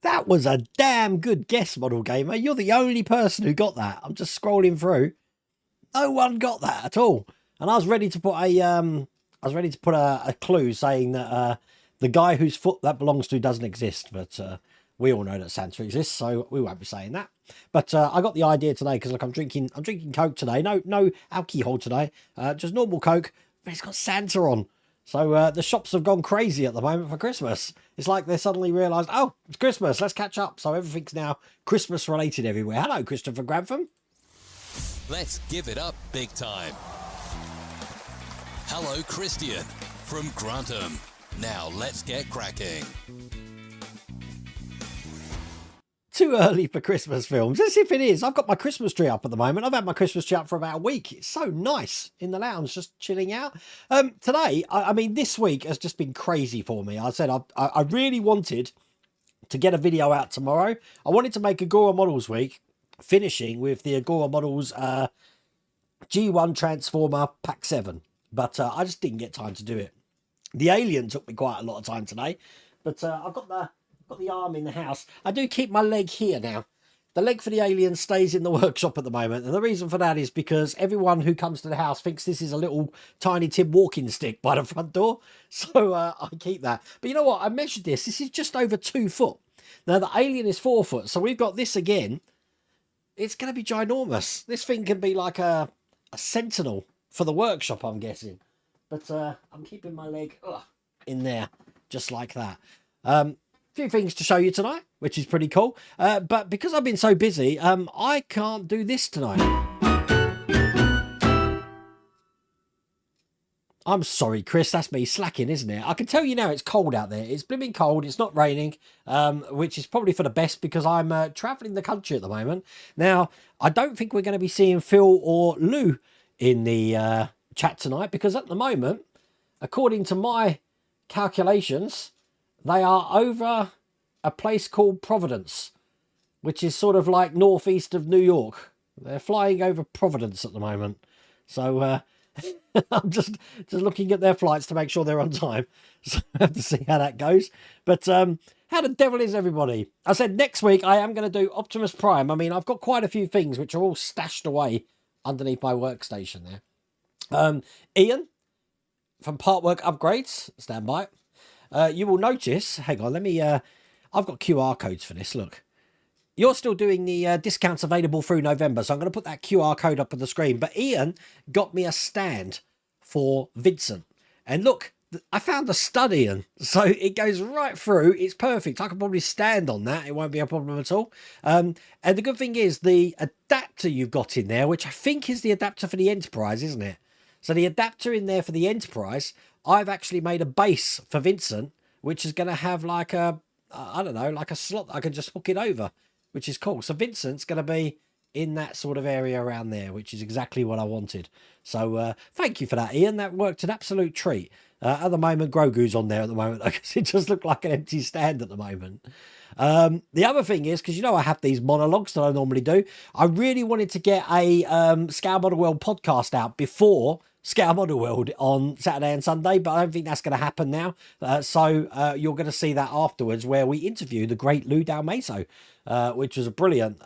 That was a damn good guess, Model Gamer. You're the only person who got that. I'm just scrolling through. No one got that at all. And I was ready to put a clue saying that the guy whose foot that belongs to doesn't exist, but we all know that Santa exists, so we won't be saying that. But I got the idea today because look, I'm drinking Coke today. No alcohol today, just normal Coke, but it's got Santa on. So the shops have gone crazy at the moment for Christmas. It's like they suddenly realised, oh, it's Christmas, let's catch up. So everything's now Christmas related everywhere. Hello, Christopher Grantham. Let's give it up big time. Hello, Christian from Grantham. Now let's get cracking. Too early for Christmas films. As if it is. I've got my Christmas tree up at the moment. I've had my Christmas tree up for about a week. It's so nice in the lounge, just chilling out. Today, I mean, this week has just been crazy for me. I said I really wanted to get a video out tomorrow. I wanted to make Agora Models Week, finishing with the Agora Models G1 Transformer Pack 7. But I just didn't get time to do it. The Alien took me quite a lot of time today. But I've got the arm in the house. I do keep my leg here now. The leg for the Alien stays in the workshop at the moment. And the reason for that is because everyone who comes to the house thinks this is a little tiny tin walking stick by the front door. So I keep that. But you know what? I measured this. This is just over 2 foot. Now the Alien is 4 foot. So we've got this again. It's going to be ginormous. This thing can be like a sentinel for the workshop, I'm guessing. But I'm keeping my leg in there just like that. Few things to show you tonight, which is pretty cool. But because I've been so busy, I can't do this tonight. I'm sorry, Chris, that's me slacking, isn't it? I can tell you now it's cold out there. It's blooming cold. It's not raining, which is probably for the best because I'm travelling the country at the moment. Now, I don't think we're going to be seeing Phil or Lou in the chat tonight because at the moment, according to my calculations, they are over a place called Providence, which is sort of like northeast of New York. They're flying over Providence at the moment. So I'm just looking at their flights to make sure they're on time. So I have to see how that goes. But how the devil is everybody? I said next week I am going to do Optimis Prime. I mean, I've got quite a few things which are all stashed away underneath my workstation there. Ian from Partwork Upgrades, stand by. You will notice, hang on, let me, I've got QR codes for this, look. You're still doing the discounts available through November, so I'm going to put that QR code up on the screen. But Ian got me a stand for Vincent. And look, I found a stud, Ian. So it goes right through. It's perfect. I can probably stand on that. It won't be a problem at all. And the good thing is the adapter you've got in there, which I think is the adapter for the Enterprise, isn't it? So the adapter in there for the Enterprise, I've actually made a base for Vincent, which is going to have like a, I don't know, like a slot I can just hook it over, which is cool. So Vincent's going to be in that sort of area around there, which is exactly what I wanted. So thank you for that, Ian. That worked an absolute treat. At the moment, Grogu's on there at the moment because it just looked like an empty stand at the moment. The other thing is, because you know I have these monologues that I normally do, I really wanted to get a Scale Model World podcast out before Scale Model World on Saturday and Sunday, but I don't think that's going to happen now. So you're going to see that afterwards where we interview the great Lou Dalmaso, which was a brilliant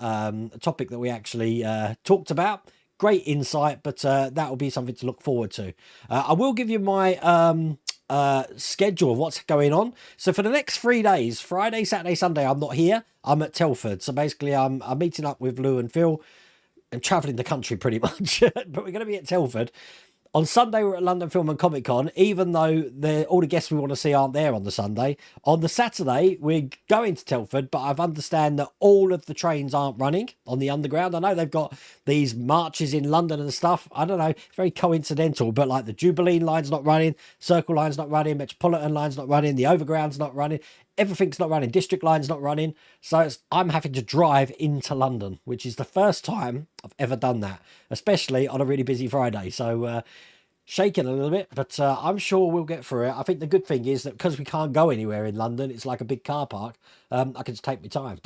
topic that we actually talked about. Great insight, but that will be something to look forward to. I will give you my schedule of what's going on. So for the next 3 days, Friday, Saturday, Sunday, I'm not here. I'm at Telford. So basically I'm meeting up with Lou and Phil and traveling the country pretty much, but we're going to be at Telford. On Sunday, we're at London Film and Comic Con, even though all the guests we want to see aren't there on the Sunday. On the Saturday, we're going to Telford, but I've understand that all of the trains aren't running on the Underground. I know they've got these marches in London and stuff. I don't know, it's very coincidental, but like the Jubilee line's not running, Circle line's not running, Metropolitan line's not running, the Overground's not running. Everything's not running. District line's not running. So I'm having to drive into London, which is the first time I've ever done that, especially on a really busy Friday. So shaking a little bit, but I'm sure we'll get through it. I think the good thing is that because we can't go anywhere in London, it's like a big car park. I can just take my time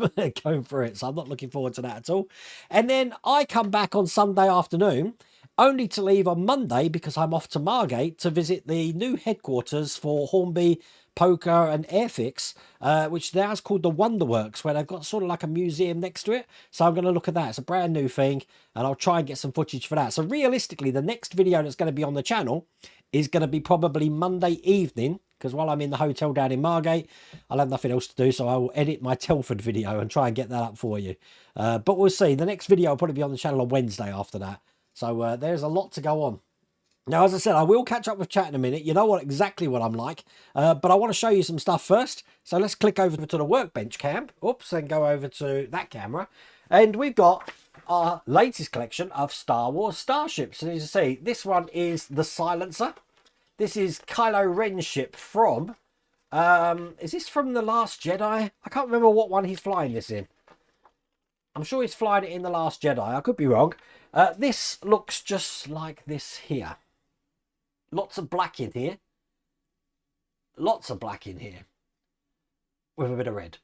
going through it. So I'm not looking forward to that at all. And then I come back on Sunday afternoon only to leave on Monday because I'm off to Margate to visit the new headquarters for Hornby Poker and Airfix, which now is called the Wonderworks, where they've got sort of like a museum next to it. So I'm going to look at that. It's a brand new thing, and I'll try and get some footage for that. So realistically, the next video that's going to be on the channel is going to be probably Monday evening, because while I'm in the hotel down in Margate, I'll have nothing else to do, so I will edit my Telford video and try and get that up for you. But we'll see. The next video will probably be on the channel on Wednesday after that. So there's a lot to go on. Now, as I said, I will catch up with chat in a minute. You know exactly what I'm like. But I want to show you some stuff first. So let's click over to the workbench cam. Oops, and go over to that camera. And we've got our latest collection of Star Wars starships. And as you see, this one is the Silencer. This is Kylo Ren's ship from... is this from The Last Jedi? I can't remember what one he's flying this in. I'm sure he's flying it in The Last Jedi. I could be wrong. This looks just like this here. Lots of black in here. Lots of black in here. With a bit of red.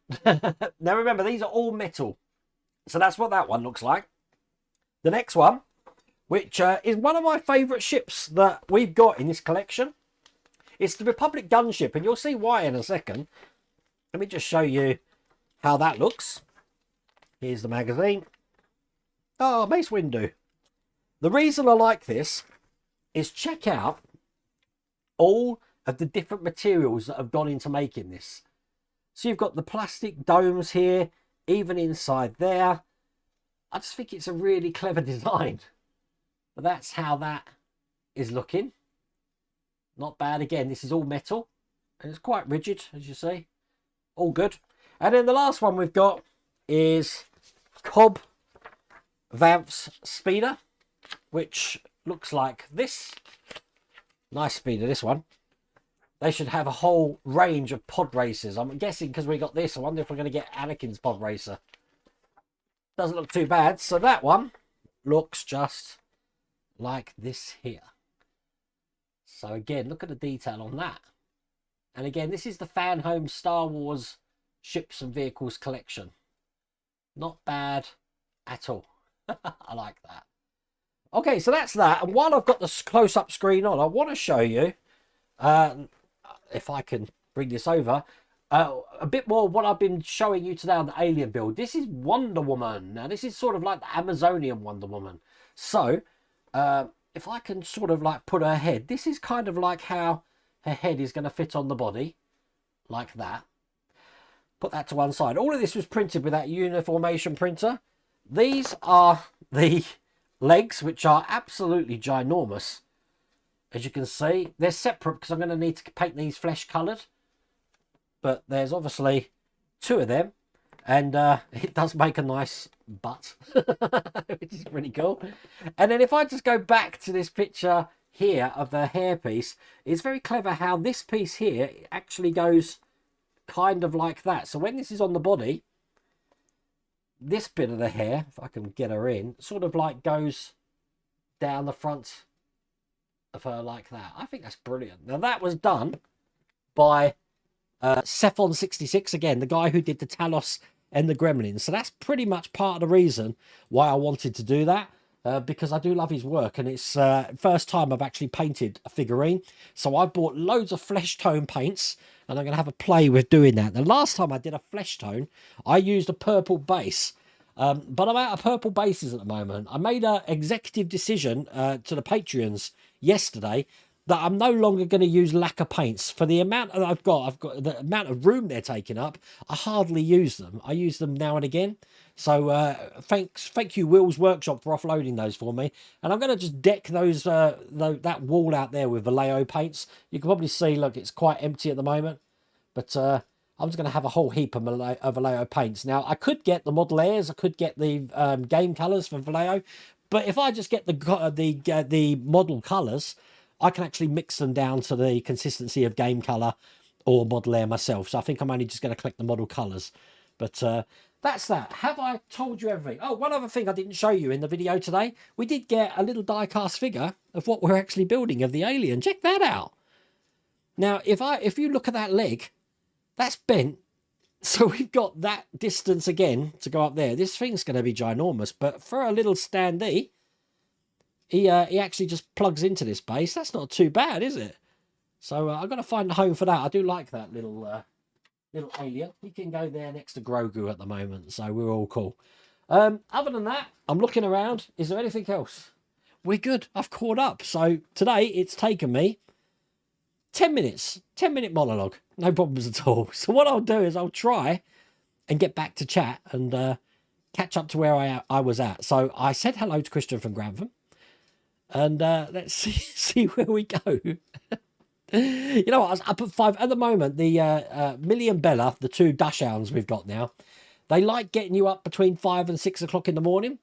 Now remember, these are all metal. So that's what that one looks like. The next one, which is one of my favourite ships that we've got in this collection. It's the Republic gunship, and you'll see why in a second. Let me just show you how that looks. Here's the magazine. Oh, Mace Windu. The reason I like this is check out all of the different materials that have gone into making this. So you've got the plastic domes here, even inside there. I just think it's a really clever design. But that's how that is looking. Not bad. Again, this is all metal. And it's quite rigid, as you see. All good. And then the last one we've got is Cobb Vanth's speeder, which looks like this. Nice speeder, this one. They should have a whole range of pod racers. I'm guessing because we got this, I wonder if we're going to get Anakin's pod racer. Doesn't look too bad. So that one looks just like this here. So again, look at the detail on that. And again, this is the Fan Home Star Wars Ships and Vehicles collection. Not bad at all. I like that. Okay, so that's that. And while I've got the close-up screen on, I want to show you, if I can bring this over, a bit more what I've been showing you today on the Alien build. This is Wonder Woman. Now, this is sort of like the Amazonian Wonder Woman. So, if I can sort of like put her head, this is kind of like how her head is going to fit on the body, like that. Put that to one side. All of this was printed with that Uniformation printer. These are the legs, which are absolutely ginormous. As you can see, they're separate because I'm going to need to paint these flesh coloured. But there's obviously two of them. And it does make a nice butt, which is pretty cool. And then if I just go back to this picture here of the hairpiece, it's very clever how this piece here actually goes kind of like that. So when this is on the body, this bit of the hair, if I can get her in, sort of like goes down the front of her like that. I think that's brilliant. Now that was done by Cephon66, again, the guy who did the Talos and the Gremlins. So that's pretty much part of the reason why I wanted to do that, because I do love his work, and it's first time I've actually painted a figurine. So I bought loads of flesh tone paints, and I'm going to have a play with doing that. The last time I did a flesh tone, I used a purple base. But I'm out of purple bases at the moment. I made an executive decision to the Patreons yesterday that I'm no longer going to use lacquer paints. For the amount that I've got the amount of room they're taking up, I hardly use them. I use them now and again. So thank you, Will's Workshop, for offloading those for me. And I'm going to just deck those that wall out there with Vallejo paints. You can probably see, look, it's quite empty at the moment. But I'm just going to have a whole heap of Vallejo paints. Now, I could get the Model Airs. I could get the game colours for Vallejo. But if I just get the model colours, I can actually mix them down to the consistency of game colour or Model Air myself. So I think I'm only just going to collect the model colours. But that's that. Have I told you everything? Oh, one other thing I didn't show you in the video today. We did get a little die-cast figure of what we're actually building of the alien. Check that out. Now, if you look at that leg, that's bent. So we've got that distance again to go up there. This thing's going to be ginormous. But for a little standee, he actually just plugs into this base. That's not too bad, is it? So I've got to find a home for that. I do like that little alien. He can go there next to Grogu at the moment, so we're all cool. Other than that, I'm looking around. Is there anything else? We're good. I've caught up. So today it's taken me 10 minutes, 10-minute monologue. No problems at all. So what I'll do is I'll try and get back to chat and catch up to where I was at. So I said hello to Christian from Grantham. And let's see where we go. You know what? I was up at 5. At the moment, the Millie and Bella, the 2 dash hounds we've got now, they like getting you up between 5 and 6 o'clock in the morning.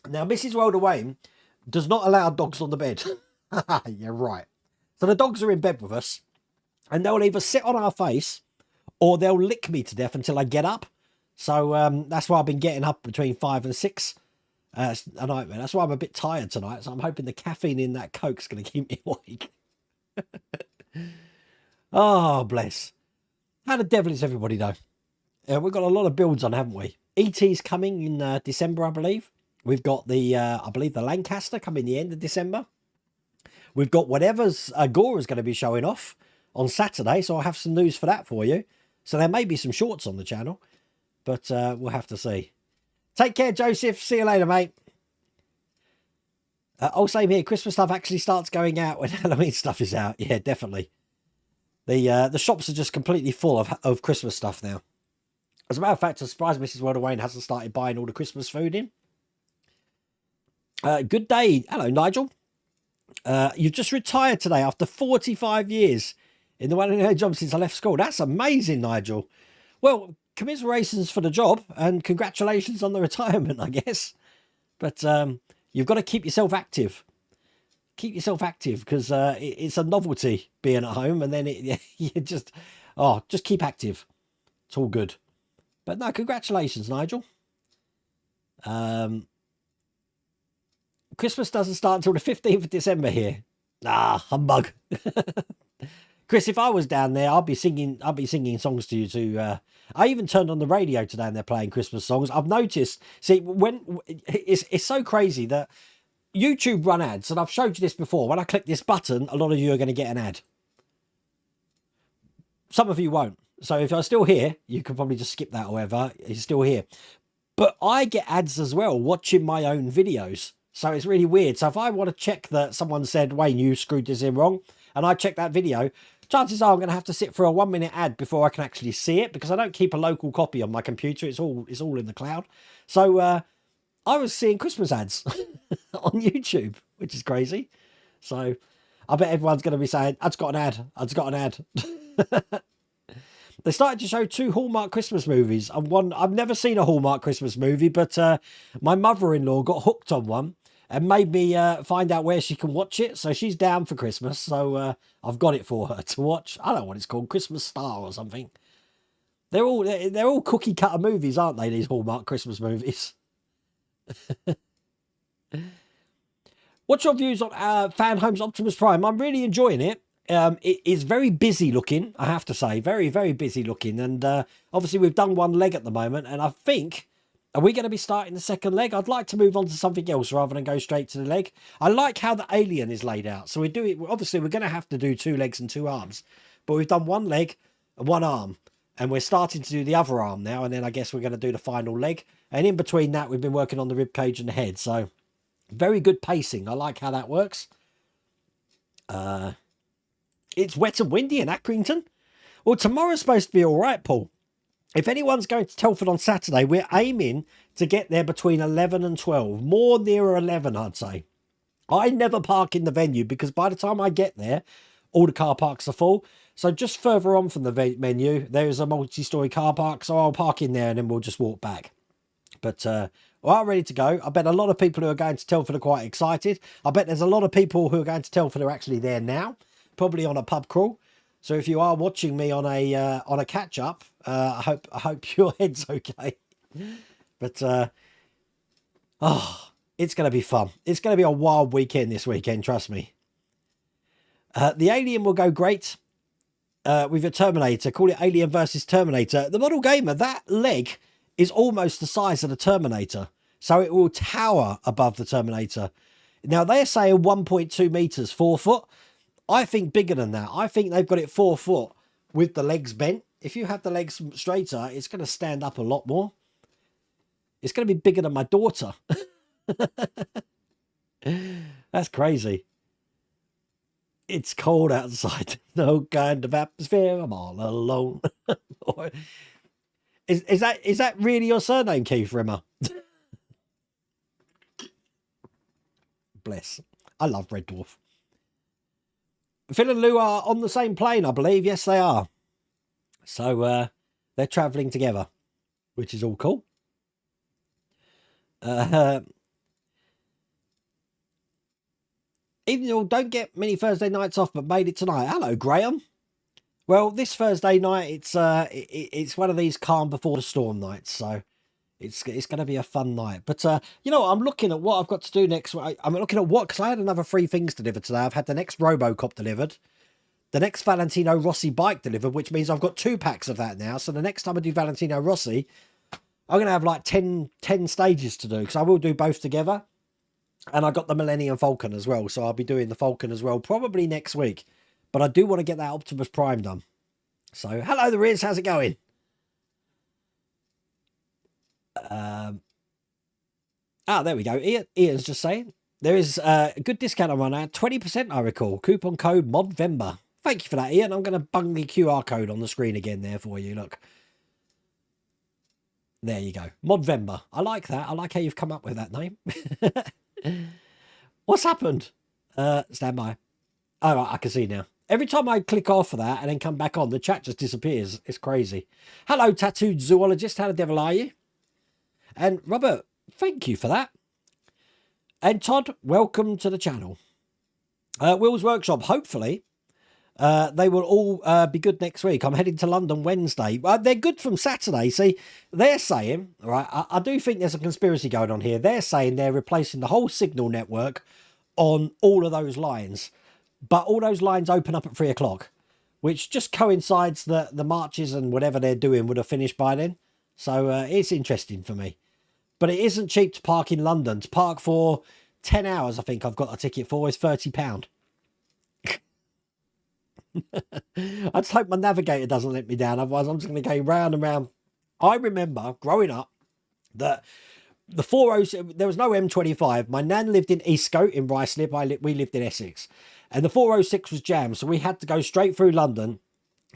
Now, Mrs. Rhoda Wayne does not allow dogs on the bed. You're right. So the dogs are in bed with us, and they'll either sit on our face or they'll lick me to death until I get up. So that's why I've been getting up between 5 and 6. It's a nightmare. That's why I'm a bit tired tonight. So I'm hoping the caffeine in that Coke's going to keep me awake. Oh, bless. How the devil is everybody, though? We've got a lot of builds on, haven't we? ET's coming in December, I believe. We've got the, I believe, the Lancaster coming the end of December. We've got whatever's Agora's going to be showing off on Saturday. So I'll have some news for that for you. So there may be some shorts on the channel. But we'll have to see. Take care, Joseph. See you later, mate. Same here. Christmas stuff actually starts going out when Halloween stuff is out. Yeah, definitely. The shops are just completely full of Christmas stuff now. As a matter of fact, I'm surprised Mrs. Rhoda Wayne hasn't started buying all the Christmas food in. Good day. Hello, Nigel. You've just retired today after 45 years in the one and only job since I left school. That's amazing, Nigel. Well, commiserations for the job and congratulations on the retirement, I guess. But you've got to keep yourself active. Keep yourself active because it's a novelty being at home, and then you just keep active. It's all good. But no, congratulations, Nigel. Christmas doesn't start until the 15th of December here. Ah, humbug. Chris, if I was down there, I'd be singing songs to you too. I even turned on the radio today and they're playing Christmas songs. I've noticed, see, when it's so crazy that YouTube run ads, and I've showed you this before. When I click this button, a lot of you are going to get an ad. Some of you won't. So if you're still here, you can probably just skip that or whatever. You're still here. But I get ads as well watching my own videos. So it's really weird. So if I want to check that someone said, Wayne, you screwed this in wrong, and I check that video, chances are I'm going to have to sit for a 1-minute ad before I can actually see it, because I don't keep a local copy on my computer. It's all in the cloud. So I was seeing Christmas ads on YouTube, which is crazy. So I bet everyone's going to be saying, I've got an ad. I've got an ad. They started to show 2 Hallmark Christmas movies. And one, I've never seen a Hallmark Christmas movie, but my mother-in-law got hooked on one and made me find out where she can watch it. So she's down for Christmas. So I've got it for her to watch. I don't know what it's called, Christmas Star or something. They're all cookie cutter movies, aren't they? These Hallmark Christmas movies. What's your views on Fan Homes Optimus Prime? I'm really enjoying it. It is very busy looking, I have to say. Very, very busy looking. And obviously we've done one leg at the moment. And I think, are we going to be starting the second leg? I'd like to move on to something else rather than go straight to the leg. I like how the alien is laid out. So obviously we're going to have to do 2 legs and 2 arms. But we've done 1 leg and 1 arm. And we're starting to do the other arm now. And then I guess we're going to do the final leg. And in between that, we've been working on the rib cage and the head. So very good pacing. I like how that works. It's wet and windy in Accrington. Well, tomorrow's supposed to be all right, Paul. If anyone's going to Telford on Saturday, we're aiming to get there between 11 and 12. More nearer 11, I'd say. I never park in the venue because by the time I get there, all the car parks are full. So just further on from the venue, there's a multi-storey car park. So I'll park in there and then we'll just walk back. But we are ready to go. I bet a lot of people who are going to Telford are quite excited. I bet there's a lot of people who are going to Telford are actually there now. Probably on a pub crawl. So if you are watching me on a catch up, I hope your head's okay. But it's going to be fun. It's going to be a wild weekend this weekend. Trust me. The Alien will go great with a Terminator. Call it Alien versus Terminator. The model gamer, that leg is almost the size of the Terminator. So it will tower above the Terminator. Now, they're saying 1.2 meters, 4 foot. I think bigger than that. I think they've got it 4 foot with the legs bent. If you have the legs straighter, it's going to stand up a lot more. It's going to be bigger than my daughter. That's crazy. It's cold outside. No kind of atmosphere. I'm all alone. Is that really your surname, Keith Rimmer? Bless. I love Red Dwarf. Phil and Lou are on the same plane, I believe. Yes, they are. So they're travelling together, which is all cool. Even though don't get many Thursday nights off, but made it tonight. Hello, Graham. Well, this Thursday night, it's one of these calm before the storm nights, so it's going to be a fun night. But you know, I'm looking at what I've got to do next. I'm looking at what, because I had another 3 things delivered today. I've had the next RoboCop delivered, the next Valentino Rossi bike delivered, which means I've got 2 packs of that now. So the next time I do Valentino Rossi, I'm going to have like 10 stages to do, because I will do both together. And I got the Millennium Falcon as well, so I'll be doing the Falcon as well, probably next week. But I do want to get that Optimus Prime done. So, hello, there is. How's it going? There we go. Ian's just saying. There is a good discount on right now. 20%, I recall. Coupon code MODVEMBER. Thank you for that, Ian. I'm going to bung the QR code on the screen again there for you. Look. There you go. MODVEMBER. I like that. I like how you've come up with that name. What's happened? Stand by. Oh, right, I can see now. Every time I click off of that and then come back on, the chat just disappears. It's crazy. Hello, tattooed zoologist. How the devil are you? And Robert, thank you for that. And Todd, welcome to the channel. Will's Workshop, hopefully, they will all be good next week. I'm heading to London Wednesday. They're good from Saturday. See, they're saying, all right, I do think there's a conspiracy going on here. They're saying they're replacing the whole signal network on all of those lines. But all those lines open up at 3 o'clock, which just coincides that the marches and whatever they're doing would have finished by then. So it's interesting for me. But it isn't cheap to park in London. To park for 10 hours, I think I've got a ticket for, is £30. I just hope my navigator doesn't let me down. Otherwise, I'm just going to go round and round. I remember growing up that the 406, there was no M25. My nan lived in Eastcote in Ruislip. We lived in Essex. And the 406 was jammed. So we had to go straight through London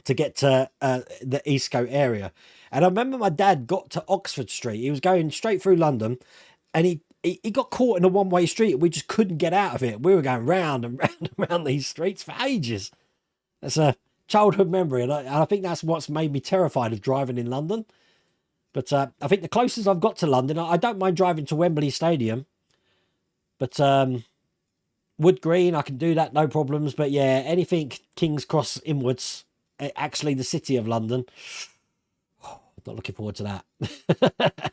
to get to the Eastcote area. And I remember my dad got to Oxford Street. He was going straight through London. And he got caught in a one-way street. And we just couldn't get out of it. We were going round and round and round these streets for ages. That's a childhood memory, and I think that's what's made me terrified of driving in London. But I think the closest I've got to London, I don't mind driving to Wembley Stadium, but Wood Green, I can do that, no problems. But yeah, anything King's Cross inwards, actually the city of London, not looking forward to that.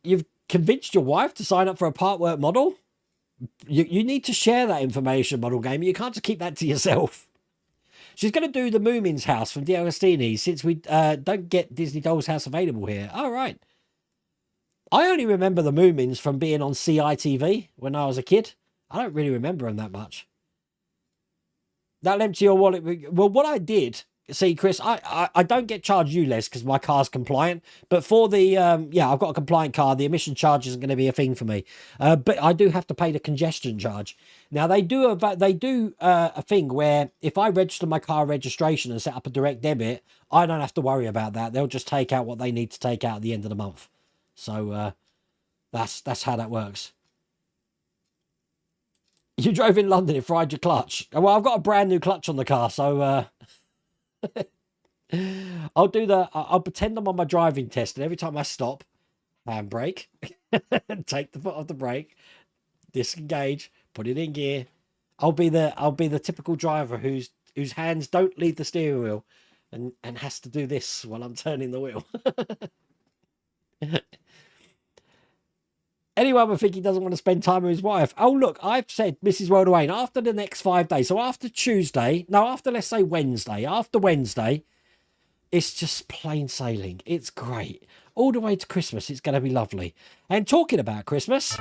You've convinced your wife to sign up for a part work model? You need to share that information, Model Gamer. You can't just keep that to yourself. She's going to do the Moomin's house from D'Agostini, since we don't get Disney Doll's House available here. All right. I only remember the Moomins from being on CITV when I was a kid. I don't really remember them that much. That'll empty your wallet. Well, what I did, see, Chris, I don't get charged ULEZ because my car's compliant. But for the, yeah, I've got a compliant car. The emission charge isn't going to be a thing for me. But I do have to pay the congestion charge. Now, they do a thing where if I register my car registration and set up a direct debit, I don't have to worry about that. They'll just take out what they need to take out at the end of the month. So that's how that works. You drove in London and fried your clutch. Well, I've got a brand new clutch on the car, so I'll pretend I'm on my driving test, and every time I stop, handbrake, take the foot off the brake, disengage, put it in gear. I'll be the typical driver whose hands don't leave the steering wheel and has to do this while I'm turning the wheel. Anyone would think he doesn't want to spend time with his wife. Oh, look, I've said, Mrs. Worldaway, after the next 5 days, so after Tuesday, no, after, let's say, Wednesday, after Wednesday, it's just plain sailing. It's great. all the way to Christmas. It's going to be lovely. And talking about Christmas,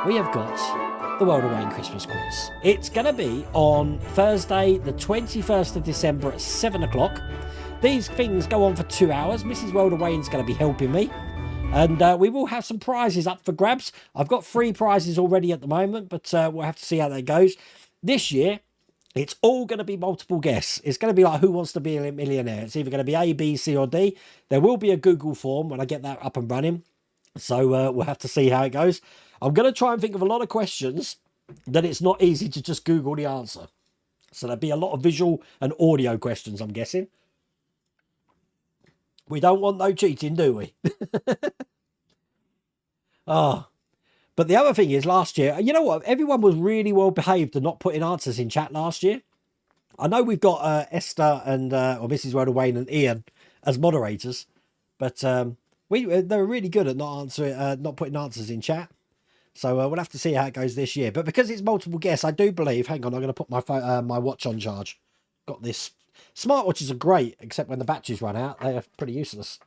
we have got the World of Wayne Christmas quiz. It's going to be on Thursday, the 21st of December at 7 o'clock. These things go on for 2 hours. Mrs. World of Wayne's going to be helping me. And we will have some prizes up for grabs. I've got 3 prizes already at the moment, but we'll have to see how that goes. This year, it's all going to be multiple guess. It's going to be like Who Wants to Be a Millionaire. It's either going to be A, B, C, or D. There will be a Google form when I get that up and running. So we'll have to see how it goes. I'm going to try and think of a lot of questions that it's not easy to just Google the answer. So there'll be a lot of visual and audio questions, I'm guessing. We don't want no cheating, do we? Oh, but the other thing is last year, you know what? Everyone was really well behaved and not putting answers in chat last year. I know we've got Esther and or Mrs. Rhoda Wayne and Ian as moderators, but they were really good at not putting answers in chat. So we'll have to see how it goes this year. But because it's multiple guests, I do believe. Hang on, I'm going to put my watch on charge. Got this. Smartwatches are great, except when the batteries run out, they are pretty useless.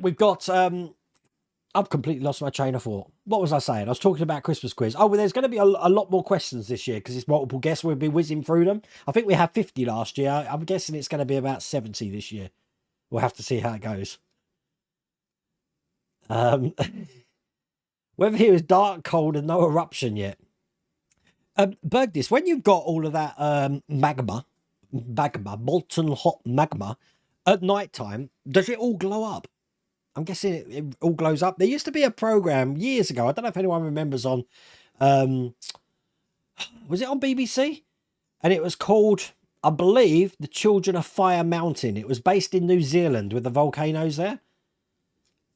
We've got. I've completely lost my train of thought. What was I saying? I was talking about Christmas quiz. Oh, well, there's going to be a lot more questions this year because it's multiple guests. We'll be whizzing through them. I think we had 50 last year. I'm guessing it's going to be about 70 this year. We'll have to see how it goes. Weather here is dark, cold, and no eruption yet. Bergdis, when you've got all of that magma, molten hot magma, at night time, does it all glow up? I'm guessing it all glows up. There used to be a program years ago. I don't know if anyone remembers on, was it on BBC? And it was called, I believe, The Children of Fire Mountain. It was based in New Zealand with the volcanoes there.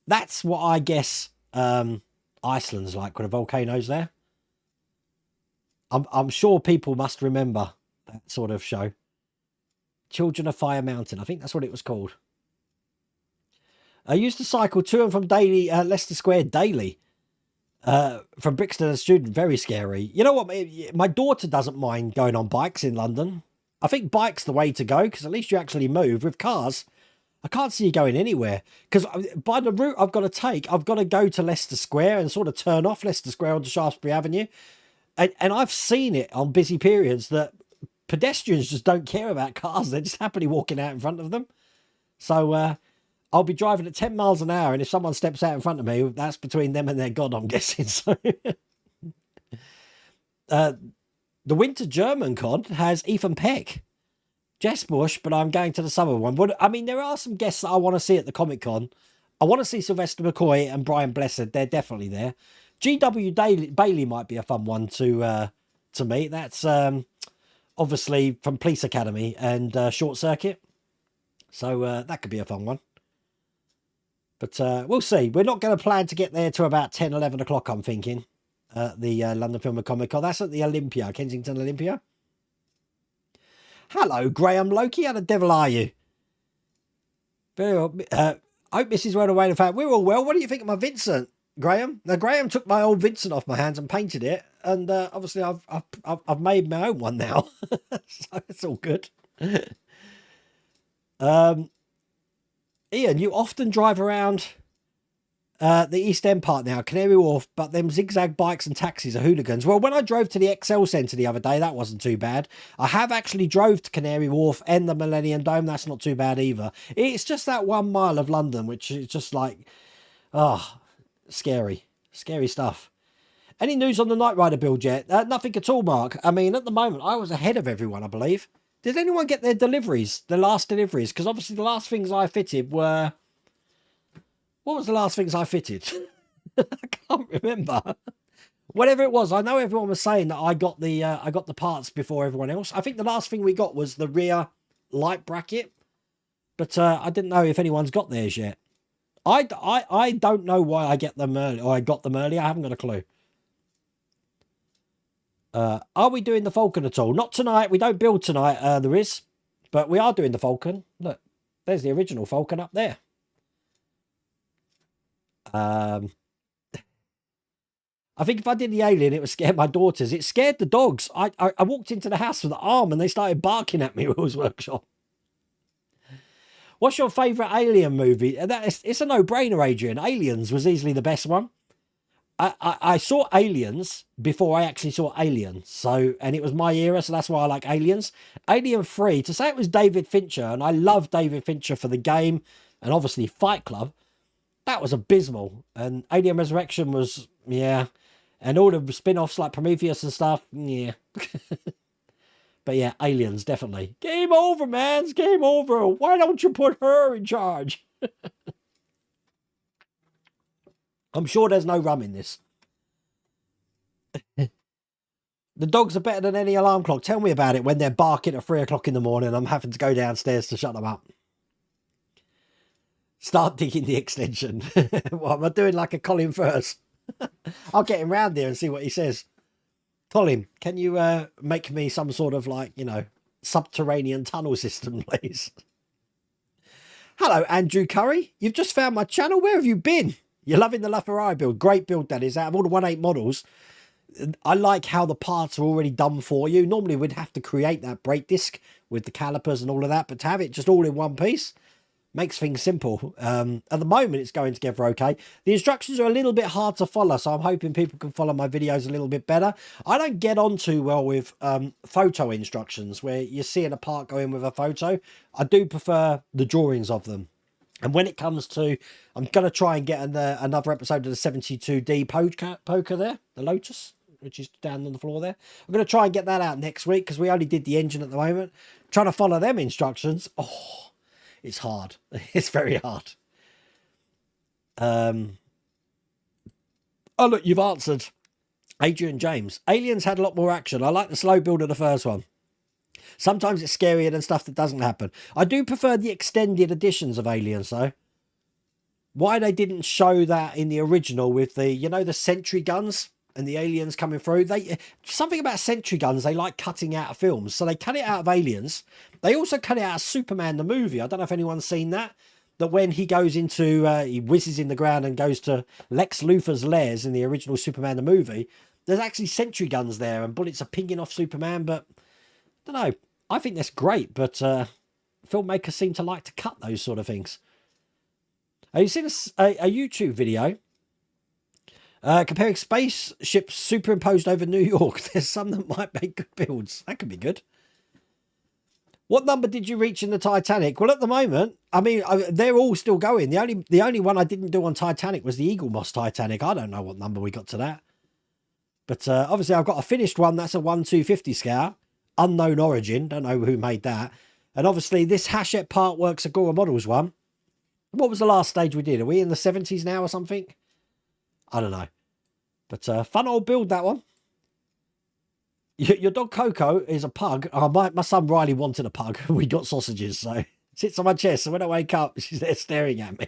That's what I guess Iceland's like with the volcanoes there. I'm sure people must remember that sort of show. Children of Fire Mountain. I think that's what it was called. I used to cycle to and from Leicester Square daily. From Brixton as a student. Very scary. You know what? My daughter doesn't mind going on bikes in London. I think bike's the way to go because at least you actually move. With cars, I can't see you going anywhere because by the route I've got to take, I've got to go to Leicester Square and sort of turn off Leicester Square onto Shaftesbury Avenue. And I've seen it on busy periods that pedestrians just don't care about cars. They're just happily walking out in front of them. So I'll be driving at 10 miles an hour. And if someone steps out in front of me, that's between them and their God, I'm guessing. So the Winter German Con has Ethan Peck. Jess Bush, but I'm going to the summer one. But I mean, there are some guests that I want to see at the Comic Con. I want to see Sylvester McCoy and Brian Blessed. They're definitely there. G.W. Bailey might be a fun one to meet. That's obviously from Police Academy and Short Circuit. So that could be a fun one. But we'll see. We're not going to plan to get there to about 10, 11 o'clock, I'm thinking. The London Film and Comic Con. That's at the Olympia, Kensington Olympia. Hello, Graham Loki. How the devil are you? Very well. I hope Mrs. Rhoda Wayne, in fact, we're all well. What do you think of my Vincent, Graham? Now, Graham took my old Vincent off my hands and painted it. And obviously, I've made my own one now. So it's all good. Ian, you often drive around the East End part now, Canary Wharf, but them zigzag bikes and taxis are hooligans. Well, when I drove to the Excel Centre the other day, that wasn't too bad. I have actually drove to Canary Wharf and the Millennium Dome. That's not too bad either. It's just that 1 mile of London, which is just like, scary stuff. Any news on the Knight Rider build yet? Nothing at all, Mark. I mean, at the moment, I was ahead of everyone, I believe. Did anyone get their deliveries, the last deliveries? Because obviously the last things I fitted were... What was the last things I fitted? I can't remember. Whatever it was, I know everyone was saying that I got the parts before everyone else. I think the last thing we got was the rear light bracket, but I didn't know if anyone's got theirs yet. I don't know why I get them early, or I got them early. I haven't got a clue. Are we doing the Falcon at all? Not tonight. We don't build tonight. There is, but we are doing the Falcon. Look, there's the original Falcon up there. I think if I did the Alien, it would scare my daughters. It scared the dogs. I walked into the house with the arm and they started barking at me at Will's workshop. What's your favourite Alien movie? It's a no-brainer, Adrian. Aliens was easily the best one. I saw Aliens before I actually saw Alien, and it was my era, so that's why I like Aliens. Alien 3, to say it was David Fincher, and I love David Fincher for the game, and obviously Fight Club, that was abysmal. And Alien Resurrection was, yeah, and all the spin-offs like Prometheus and stuff, yeah. But yeah, Aliens, definitely. Game over, man. It's game over. Why don't you put her in charge? I'm sure there's no rum in this. The dogs are better than any alarm clock. Tell me about it when they're barking at 3 o'clock in the morning. I'm having to go downstairs to shut them up. Start digging the extension. What am I doing, like a Colin Firth? I'll get him round here and see what he says. Colin, can you make me some sort of, like, you know, subterranean tunnel system, please? Hello, Andrew Curry. You've just found my channel. Where have you been? You're loving the LaFerrari build. Great build, that is. Out of all the 1.8 models, I like how the parts are already done for you. Normally, we'd have to create that brake disc with the calipers and all of that, but to have it just all in one piece makes things simple. At the moment, it's going together okay. The instructions are a little bit hard to follow, so I'm hoping people can follow my videos a little bit better. I don't get on too well with photo instructions, where you're seeing a part go in with a photo. I do prefer the drawings of them. And when it comes to, I'm going to try and get another episode of the 72D poker there, the Lotus, which is down on the floor there. I'm going to try and get that out next week, because we only did the engine at the moment. Trying to follow them instructions, oh, it's hard. It's very hard. Oh, look, you've answered. Adrian James. Aliens had a lot more action. I like the slow build of the first one. Sometimes it's scarier than stuff that doesn't happen. I do prefer the extended editions of Aliens, though. Why they didn't show that in the original with the, you know, the sentry guns and the aliens coming through. Something about sentry guns they like cutting out of films. So they cut it out of Aliens. They also cut it out of Superman the movie. I don't know if anyone's seen that. That when he goes into, he whizzes in the ground and goes to Lex Luthor's lairs in the original Superman the movie. There's actually sentry guns there and bullets are pinging off Superman. But, I don't know. I think that's great. But filmmakers seem to like to cut those sort of things. Have you seen a YouTube video comparing spaceships superimposed over New York? There's some that might make good builds. That could be good. What number did you reach in the Titanic? Well, at the moment, I mean, they're all still going. The only one I didn't do on Titanic was the Eagle Moss Titanic. I don't know what number we got to that. But obviously, I've got a finished one. That's a 1/250 scale. Unknown origin. Don't know who made that. And obviously, this Hachette Part Works Agora Models one. What was the last stage we did? Are we in the 70s now or something? I don't know. But fun old build, that one. Your dog Coco is a pug. Oh, my son Riley wanted a pug. We got sausages, so sits on my chest. So when I wake up, she's there staring at me.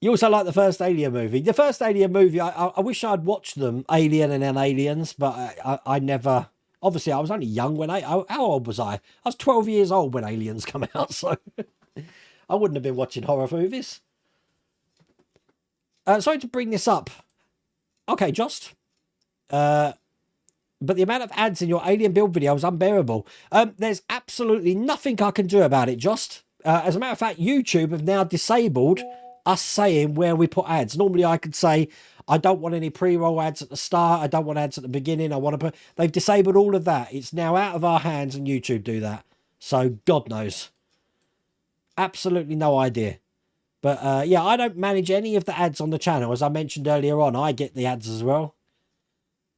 You also like the first Alien movie. The first Alien movie, I wish I'd watched them, Alien and then Aliens, but I never... Obviously, I was only young when how old was I? I was 12 years old when Aliens come out, so I wouldn't have been watching horror movies. Sorry to bring this up. Okay, Jost. But the amount of ads in your Alien build video is unbearable. There's absolutely nothing I can do about it, Jost. As a matter of fact, YouTube have now disabled us saying where we put ads. Normally, I could say... I don't want any pre-roll ads at the start. I don't want ads at the beginning. I want to put... They've disabled all of that. It's now out of our hands and YouTube do that. So God knows. Absolutely no idea. But yeah, I don't manage any of the ads on the channel. As I mentioned earlier on, I get the ads as well.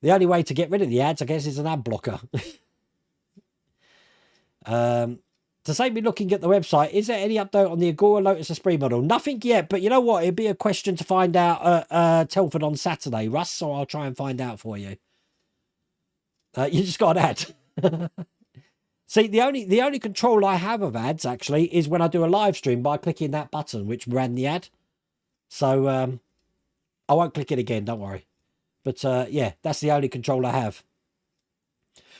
The only way to get rid of the ads, I guess, is an ad blocker. To save me looking at the website, is there any update on the Agora Lotus Esprit model? Nothing yet, but you know what? It'd be a question to find out at Telford on Saturday, Russ, so I'll try and find out for you. You just got an ad. See, the only control I have of ads, actually, is when I do a live stream by clicking that button, which ran the ad. So, I won't click it again, don't worry. But, yeah, that's the only control I have.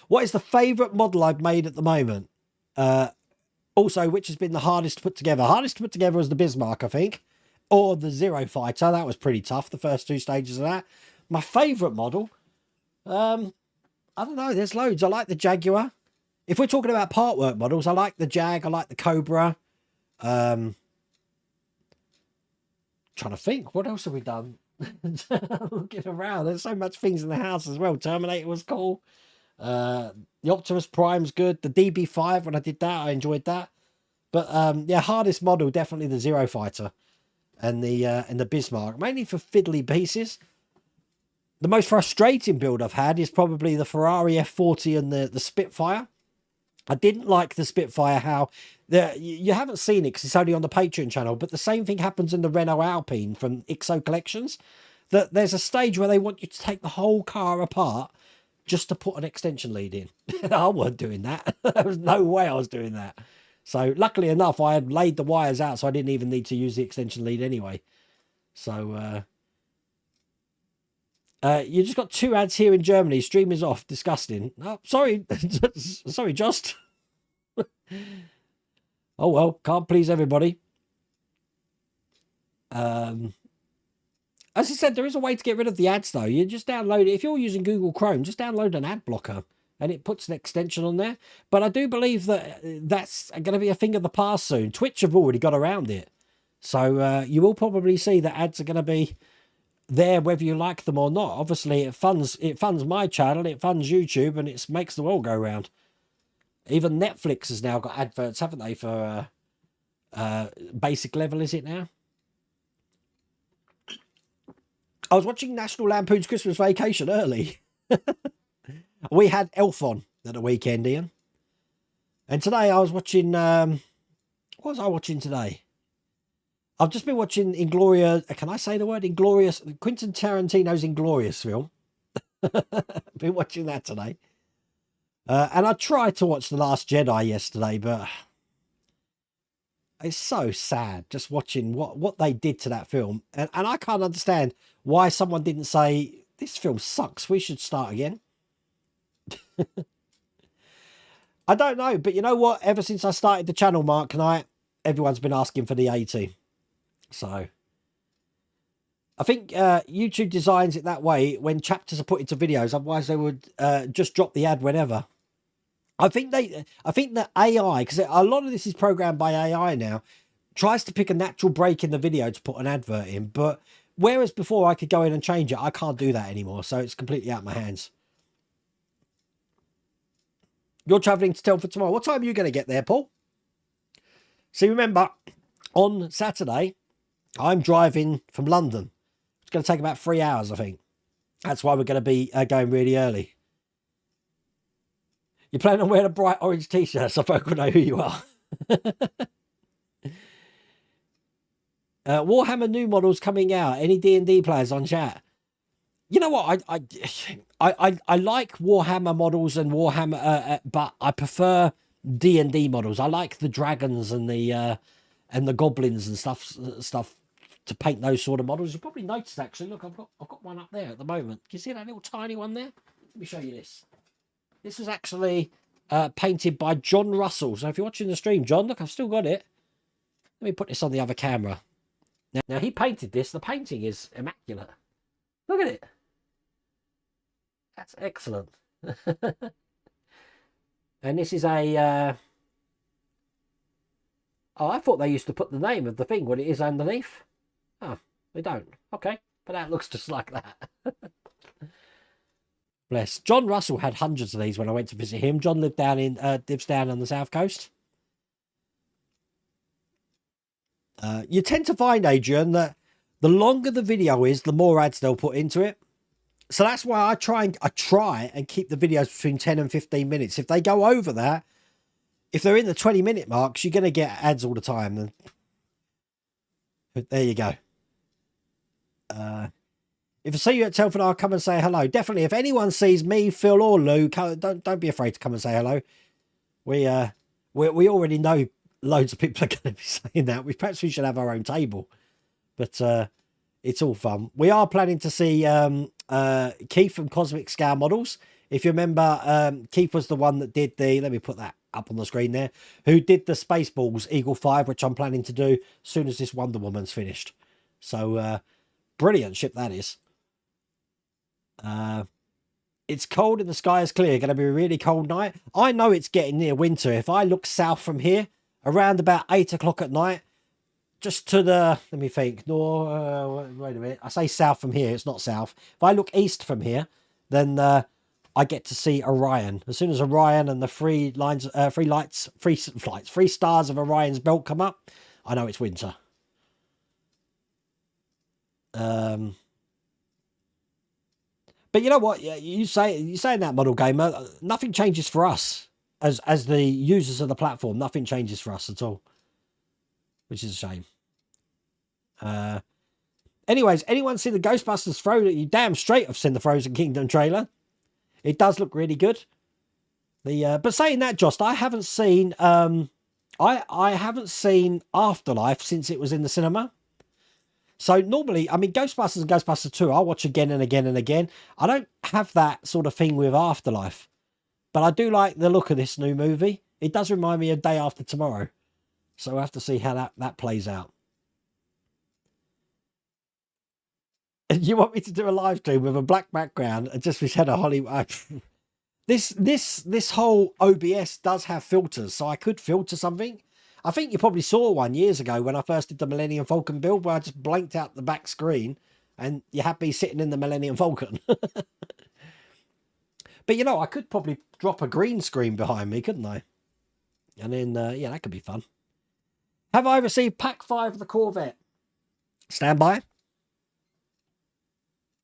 What is the favourite model I've made at the moment? Also, which has been the hardest to put together? Hardest to put together was the Bismarck, I think. Or the Zero Fighter. That was pretty tough, the first two stages of that. My favourite model? I don't know. There's loads. I like the Jaguar. if we're talking about part work models, I like the Jag, I like the Cobra. Trying to think, what else have we done? Looking around, there's so much things in the house as well. Terminator was cool. The Optimus Prime's good. The DB5, when I did that, I enjoyed that. But yeah, hardest model, definitely the Zero Fighter and the Bismarck, mainly for fiddly pieces. The most frustrating build I've had is probably the Ferrari F40 and the Spitfire. I didn't like the Spitfire, how you haven't seen it because it's only on the Patreon channel, but the same thing happens in the Renault Alpine from IXO Collections, that there's a stage where they want you to take the whole car apart just to put an extension lead in. I wasn't doing that. There was no way I was doing that. So luckily enough, I had laid the wires out, so I didn't even need to use the extension lead anyway. So you just got 2 ads here in Germany. Stream is off. Disgusting. Oh, sorry. Sorry, Just. Oh, well. Can't please everybody. As I said, there is a way to get rid of the ads, though. You just download it. If you're using Google Chrome, just download an ad blocker. And it puts an extension on there. But I do believe that that's going to be a thing of the past soon. Twitch have already got around it. So you will probably see that ads are going to be there whether you like them or not. Obviously it funds my channel, it funds YouTube, and it makes the world go round. Even Netflix has now got adverts, haven't they, for basic level, is it now? I was watching National Lampoon's Christmas Vacation early. We had Elf on at the weekend, Ian, and today I was watching what was I watching today? I've just been watching Inglorious. Can I say the word Inglorious? Quentin Tarantino's Inglorious film. Been watching that today. And I tried to watch The Last Jedi yesterday, but it's so sad just watching what they did to that film. And I can't understand why someone didn't say, this film sucks, we should start again. I don't know, but you know what? Ever since I started the channel, Mark Knight, everyone's been asking for the 80. So I think YouTube designs it that way when chapters are put into videos. Otherwise, they would just drop the ad whenever. I think that AI, because a lot of this is programmed by AI now, tries to pick a natural break in the video to put an advert in. But whereas before I could go in and change it, I can't do that anymore. So it's completely out of my hands. You're travelling to Telford tomorrow. What time are you going to get there, Paul? See, remember, on Saturday, I'm driving from London. It's going to take about 3 hours, I think. That's why we're going to be going really early. You plan on wearing a bright orange t-shirt so folk will know who you are. Warhammer new models coming out. Any D&D players on chat? You know what? I like Warhammer models and Warhammer, but I prefer D&D models. I like the dragons and the goblins and stuff to paint those sort of models. You probably noticed actually. Look, I've got one up there at the moment. Can you see that little tiny one there? Let me show you this. This was actually painted by John Russell. So if you're watching the stream, John, look, I've still got it. Let me put this on the other camera. Now he painted this. The painting is immaculate. Look at it. That's excellent. And this is a... Oh, I thought they used to put the name of the thing, what it is underneath. Oh, they don't. Okay, but that looks just like that. Bless. John Russell had hundreds of these when I went to visit him. John lives down on the south coast. You tend to find, Adrian, that the longer the video is, the more ads they'll put into it. So that's why I try and keep the videos between 10 and 15 minutes. If they go over that, if they're in the 20-minute marks, you're going to get ads all the time. But there you go. If I see you at Telford, I'll come and say hello. Definitely. If anyone sees me, Phil, or Lou, don't be afraid to come and say hello. We already know loads of people are going to be saying that. Perhaps we should have our own table. But it's all fun. We are planning to see Keith from Cosmic Scale Models. If you remember, Keith was the one that did the... Let me put that up on the screen there. Who did the Spaceballs Eagle 5, which I'm planning to do as soon as this Wonder Woman's finished. So, brilliant ship that is. It's cold and the sky is clear. Going to be a really cold night. I know it's getting near winter. If I look south from here, around about 8 o'clock at night, just to the, let me think, no, wait a minute. I say south from here. It's not south. If I look east from here, then I get to see Orion. As soon as Orion and the three stars of Orion's belt come up, I know it's winter. But you know what? You saying that, Model Gamer, nothing changes for us as the users of the platform. Nothing changes for us at all, which is a shame. Anyways, anyone see the Ghostbusters Frozen? You damn straight I've seen the Frozen Kingdom trailer. It does look really good. But saying that, Jost, I haven't seen I haven't seen Afterlife since it was in the cinema. So normally, I mean, Ghostbusters and Ghostbusters 2, I'll watch again and again and again. I don't have that sort of thing with Afterlife. But I do like the look of this new movie. It does remind me of Day After Tomorrow. So we'll have to see how that plays out. You want me to do a live stream with a black background and just pretend a Hollywood... This whole OBS does have filters, so I could filter something. I think you probably saw one years ago when I first did the Millennium Falcon build where I just blanked out the back screen and you had me sitting in the Millennium Falcon. But, you know, I could probably drop a green screen behind me, couldn't I? And then, yeah, that could be fun. Have I received Pack 5 of the Corvette? Stand by.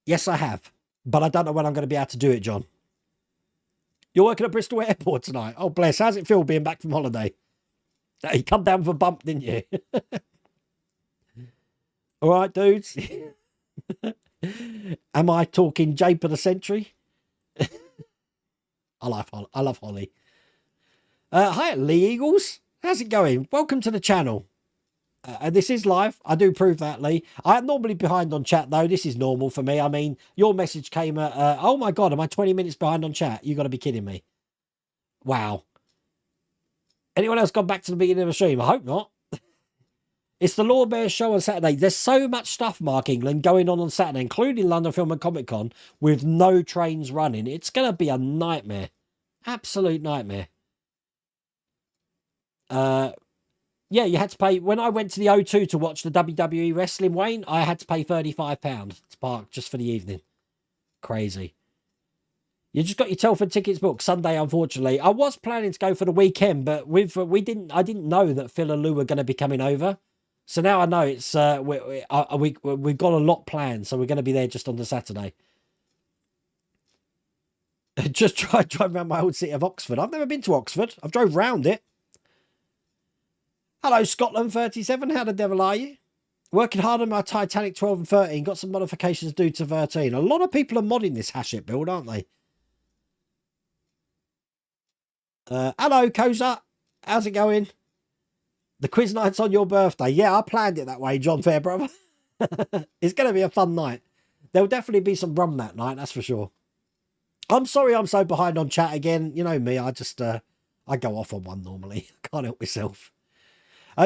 Yes, I have. But I don't know when I'm going to be able to do it, John. You're working at Bristol Airport tonight. Oh, bless. How's it feel being back from holiday? You come down with a bump, didn't you? All right, dudes. Am I talking Jape of the Century? I love Holly. Hi, Lee Eagles. How's it going? Welcome to the channel. This is live. I do prove that, Lee. I'm normally behind on chat, though. This is normal for me. I mean, your message came at... oh, my God. Am I 20 minutes behind on chat? You got to be kidding me. Wow. Anyone else gone back to the beginning of the stream? I hope not. It's the Law Bear show on Saturday. There's so much stuff, Mark England, going on Saturday, including London Film and Comic Con, with no trains running. It's going to be a nightmare. Absolute nightmare. Yeah, you had to pay... When I went to the O2 to watch the WWE Wrestling, Wayne, I had to pay £35 to park just for the evening. Crazy. You just got your Telford tickets booked Sunday, unfortunately. I was planning to go for the weekend, but I didn't know that Phil and Lou were going to be coming over. So now I know it's we've got a lot planned, so we're going to be there just on the Saturday. Just drive around my old city of Oxford. I've never been to Oxford. I've drove round it. Hello, Scotland 37. How the devil are you? Working hard on my Titanic 12 and 13. Got some modifications due to 13. A lot of people are modding this Hachette build, aren't they? Hello, Koza. How's it going? The quiz night's on your birthday. Yeah, I planned it that way, John Fairbrother. It's going to be a fun night. There'll definitely be some rum that night, that's for sure. I'm sorry I'm so behind on chat again. You know me, I just I go off on one normally. I can't help myself.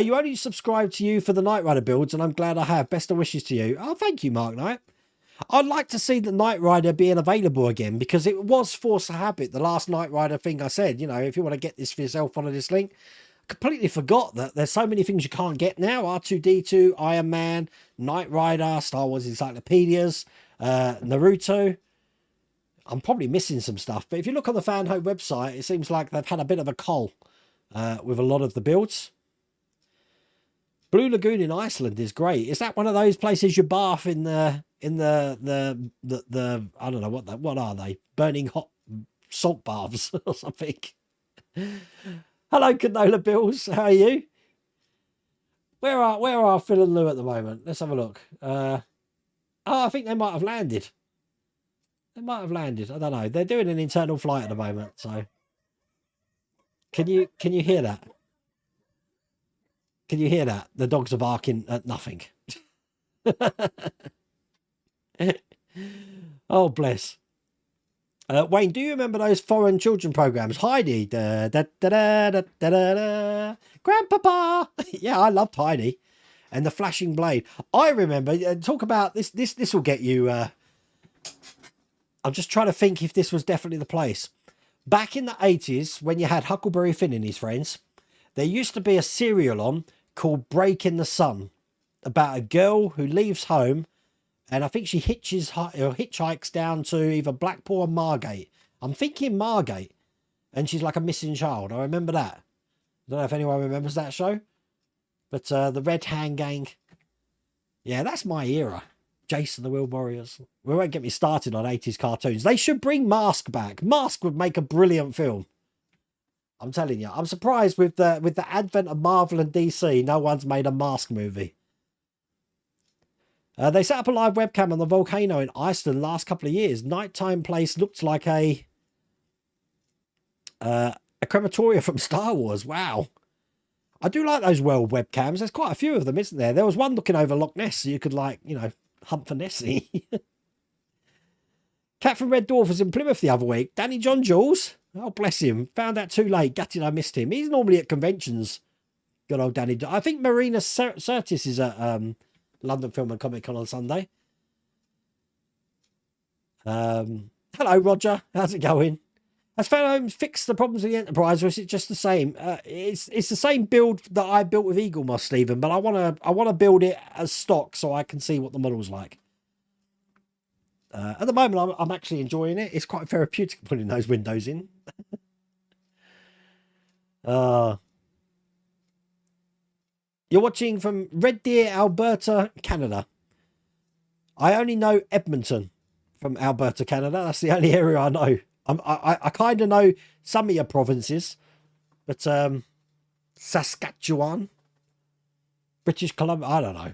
You only subscribe to you for the Knight Rider builds, and I'm glad I have. Best of wishes to you. Oh, thank you, Mark Knight. I'd like to see the Knight Rider being available again, because it was Force of Habit, the last Knight Rider thing I said. You know, if you want to get this for yourself, follow this link. I completely forgot that there's so many things you can't get now. R2-D2, Iron Man, Knight Rider, Star Wars Encyclopedias, Naruto. I'm probably missing some stuff, but if you look on the Fan Hope website, it seems like they've had a bit of a cull with a lot of the builds. Blue Lagoon in Iceland is great. Is that one of those places you bath in the I don't know what are they? Burning hot salt baths or something. Hello, Canola Bills. How are you? Where are Phil and Lou at the moment? Let's have a look. Oh, I think they might have landed. They might have landed. I don't know. They're doing an internal flight at the moment, so can you hear that? Can you hear that? The dogs are barking at nothing. Oh, bless. Wayne, do you remember those foreign children programs? Heidi. Da, da, da, da, da, da, da. Grandpapa. Yeah, I loved Heidi. And the flashing blade. I remember, talk about this. This will get you... I'm just trying to think if this was definitely the place. Back in the 80s, when you had Huckleberry Finn and his friends, there used to be a serial on called Break in the Sun about a girl who leaves home, and I think she hitchhikes down to either Blackpool or Margate. I'm thinking Margate, and she's like a missing child. I remember that. I don't know if anyone remembers that show, but the Red Hand Gang. Yeah, that's my era. Jason the Wheel Warriors. We won't get me started on 80s cartoons. They should bring Mask back. Mask would make a brilliant film. I'm telling you. I'm surprised with the advent of Marvel and DC, no one's made a Mask movie. They set up a live webcam on the volcano in Iceland last couple of years. Nighttime place looked like a crematoria from Star Wars. Wow. I do like those world webcams. There's quite a few of them, isn't there? There was one looking over Loch Ness, so you could, like, you know, hunt for Nessie. Cat from Red Dwarf was in Plymouth the other week. Danny John Jules. Oh, bless him. Found out too late. Gutted I missed him. He's normally at conventions. Good old Danny. I think Marina Sirtis is at London Film and Comic Con on Sunday. Hello, Roger. How's it going? Has Fairholmes fixed the problems with the Enterprise, or is it just the same? It's the same build that I built with Eagle Moss, Stephen, but I wanna build it as stock so I can see what the model's like. At the moment, I'm actually enjoying it. It's quite therapeutic putting those windows in. You're watching from Red Deer, Alberta, Canada. I only know Edmonton from Alberta, Canada. That's the only area I know. I kind of know some of your provinces, but Saskatchewan, British Columbia, I don't know.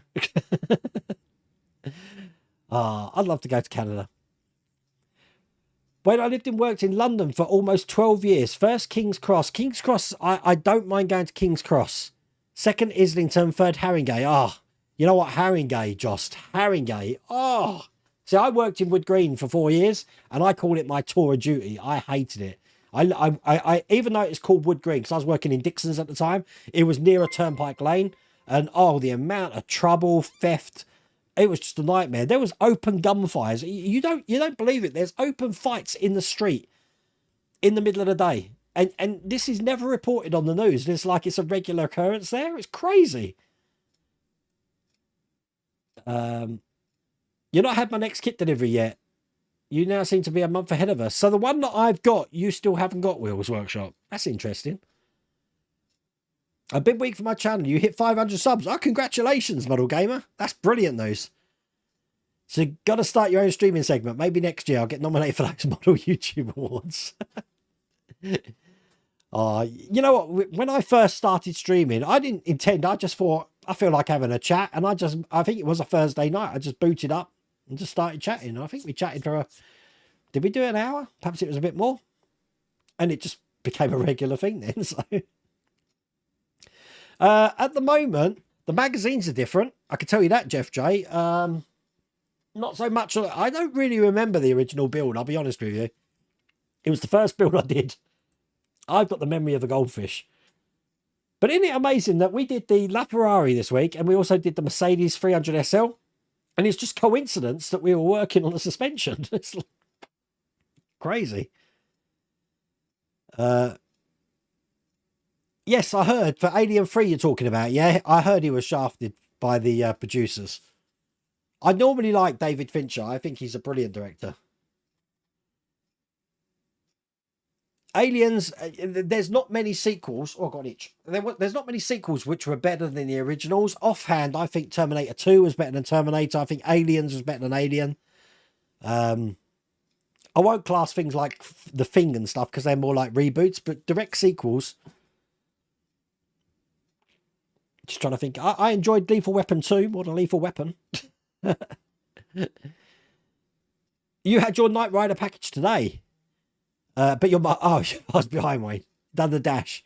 I'd love to go to Canada. When I lived and worked in London for almost 12 years, first King's Cross. King's Cross, I don't mind going to King's Cross. Second Islington, third Haringey. You know what? Haringey, Jost. Haringey. See, I worked in Wood Green for 4 years, and I called it my tour of duty. I hated it. I even though it's called Wood Green, because I was working in Dixon's at the time, it was near a turnpike lane, and the amount of trouble, theft, it was just a nightmare. There was open gunfires. You don't believe it. There's open fights in the street in the middle of the day, and this is never reported on the news. It's like it's a regular occurrence there. It's crazy. You've not had my next kit delivery yet. You now seem to be a month ahead of us. So the one that I've got, you still haven't got, Wheels Workshop. That's interesting. A big week for my channel. You hit 500 subs. Congratulations, Model Gamer. That's brilliant news. So you got to start your own streaming segment. Maybe next year I'll get nominated for those Model YouTube Awards. You know what? When I first started streaming, I didn't intend. I just thought, I feel like having a chat. And I think it was a Thursday night. I just booted up and just started chatting. I think we chatted for did we do an hour? Perhaps it was a bit more. And it just became a regular thing then. So at the moment, the magazines are different. I can tell you that, Jeff J. Not so much. I don't really remember the original build, I'll be honest with you. It was the first build I did. I've got the memory of the goldfish. But isn't it amazing that we did the LaFerrari this week, and we also did the Mercedes 300 SL? And it's just coincidence that we were working on the suspension. It's like crazy. Yes, I heard for Alien 3 you're talking about. Yeah, I heard he was shafted by the producers. I normally like David Fincher. I think he's a brilliant director. Aliens, there's not many sequels. Oh, I got an itch. There's not many sequels which were better than the originals. Offhand, I think Terminator 2 was better than Terminator. I think Aliens was better than Alien. I won't class things like The Thing and stuff because they're more like reboots, but direct sequels. Just trying to think. I enjoyed Lethal Weapon 2 more than Lethal Weapon. You had your Knight Rider package today. But you're I was behind, Wayne. Done the dash.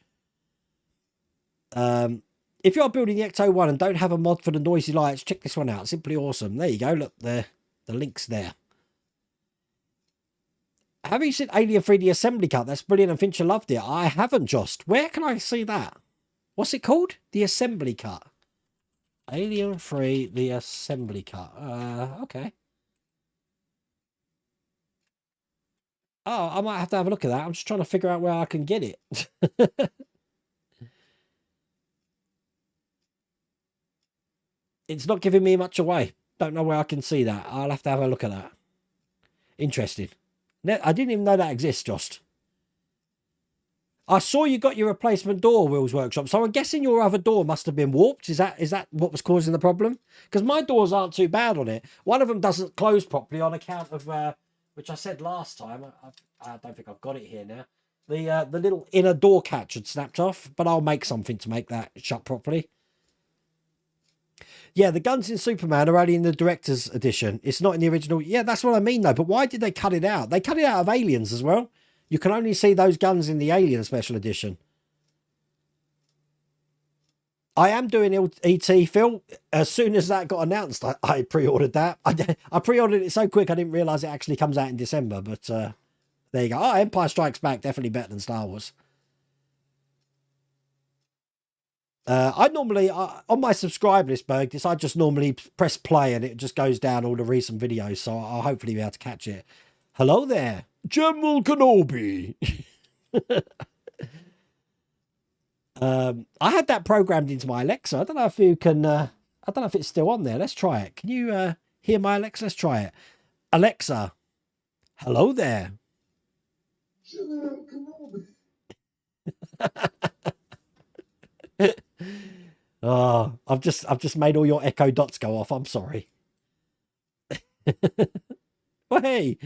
If you're building the Ecto 1 and don't have a mod for the noisy lights, check this one out. Simply awesome. There you go. Look, the link's there. Have you seen Alien 3D Assembly Cut? That's brilliant and Fincher loved it. I haven't, Jost. Where can I see that? What's it called? The Assembly Cut. Alien 3, the Assembly Cut. Okay. Oh, I might have to have a look at that. I'm just trying to figure out where I can get it. It's not giving me much away. Don't know where I can see that. I'll have to have a look at that. Interesting. I didn't even know that exists, Jost. I saw you got your replacement door, Will's Workshop, so I'm guessing your other door must have been warped. Is that what was causing the problem? Because my doors aren't too bad on it. One of them doesn't close properly on account of, which I said last time. I don't think I've got it here now. The little inner door catch had snapped off, but I'll make something to make that shut properly. Yeah, the guns in Superman are only in the director's edition. It's not in the original. Yeah, that's what I mean, though. But why did they cut it out? They cut it out of Aliens as well. You can only see those guns in the Alien Special Edition. I am doing E.T., Phil. As soon as that got announced, I pre-ordered that. I pre-ordered it so quick I didn't realise it actually comes out in December. But there you go. Oh, Empire Strikes Back, definitely better than Star Wars. I normally, on my subscribe list, Berg, I just normally press play and it just goes down all the recent videos. So I'll hopefully be able to catch it. Hello there, General Kenobi. I had that programmed into my Alexa. I don't know if you can, I don't know if it's still on there. Let's try it. Can you hear my Alexa? Let's try it. Alexa, hello there. General Kenobi. Oh, I've just made all your echo dots go off. I'm sorry. Well, hey,